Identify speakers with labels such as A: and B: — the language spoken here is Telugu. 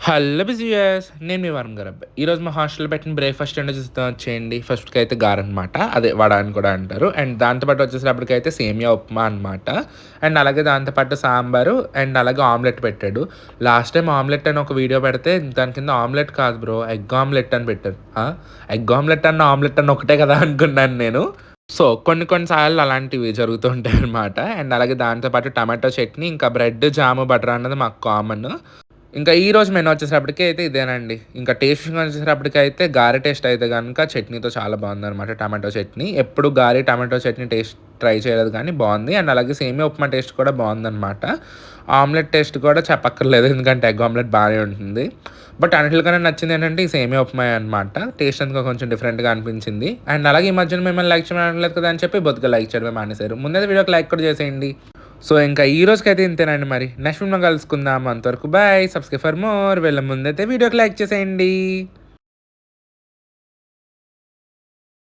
A: హలో బిజియస్ నేను మీ వరుణ్ గారు అబ్బాయి. ఈరోజు మా హాస్టల్లో పెట్టిన బ్రేక్ఫాస్ట్ ఏంటో చూద్దాం వచ్చేయండి. ఫస్ట్‌కి అయితే గారె అనమాట. అదే వడ అని కూడా అంటారు. అండ్ దాంతో పాటు వచ్చేసేటప్పటికైతే సేమియా ఉప్మా అనమాట. అండ్ అలాగే దాంతో పాటు సాంబారు అండ్ అలాగే ఆమ్లెట్ పెట్టాడు. లాస్ట్ టైమ్ ఆమ్లెట్ అని ఒక వీడియో పెడితే దాని కింద ఆమ్లెట్ కాదు బ్రో ఎగ్ ఆమ్లెట్ అని పెట్టారు. ఎగ్ ఆమ్లెట్ అన్న ఆమ్లెట్ అన్న ఒకటే కదా అనుకున్నాను నేను. సో కొన్ని సార్లు అలాంటివి జరుగుతూ ఉంటాయన్నమాట. అండ్ అలాగే దాంతో పాటు టమాటో చట్నీ, ఇంకా బ్రెడ్, జాము, బటర్ అన్నది మాకు కామన్. ఇంకా ఈరోజు మెనూ వచ్చేసప్పటికి అయితే ఇదేనండి. ఇంకా టేస్ట్ వచ్చేసప్పటికైతే గారె టేస్ట్ అయితే గనుక చట్నీతో చాలా బాగుందనమాట. టమాటో చట్నీ. ఎప్పుడు గారె, టమాటో చట్నీ టేస్ట్ ట్రై చేయలేదు కానీ బాగుంది. అండ్ అలాగే సేమియా ఉప్మా టేస్ట్ కూడా బాగుందనమాట. ఆమ్లెట్ టేస్ట్ కూడా చెప్పక్కర్లేదు, ఎందుకంటే ఎగ్ ఆమ్లెట్ బాగానే ఉంటుంది. బట్ అన్నిటికన్నా నచ్చింది ఏంటంటే ఈ సేమియా ఉప్మా అనమాట. టేస్ట్ అంతా కొంచెం డిఫరెంట్‌గా అనిపించింది. అండ్ అలాగే ఈ మధ్యన మిమ్మల్ని లైక్ చేయడం కదా అని చెప్పి బొత్తిగా లైక్ చేయడమే మానేశారు. ముందైతే వీడియోకి లైక్ కూడా చేసేయండి. సో ఇంకా ఈ రోజుకైతే ఇంతేనండి మరి. నెక్స్ట్ వీడియోలో కలుసుకుందాం. అంతవరకు బాయ్. Subscribe for more. వెళ్ళే ముందైతే వీడియోకి లైక్ చేసేయండి.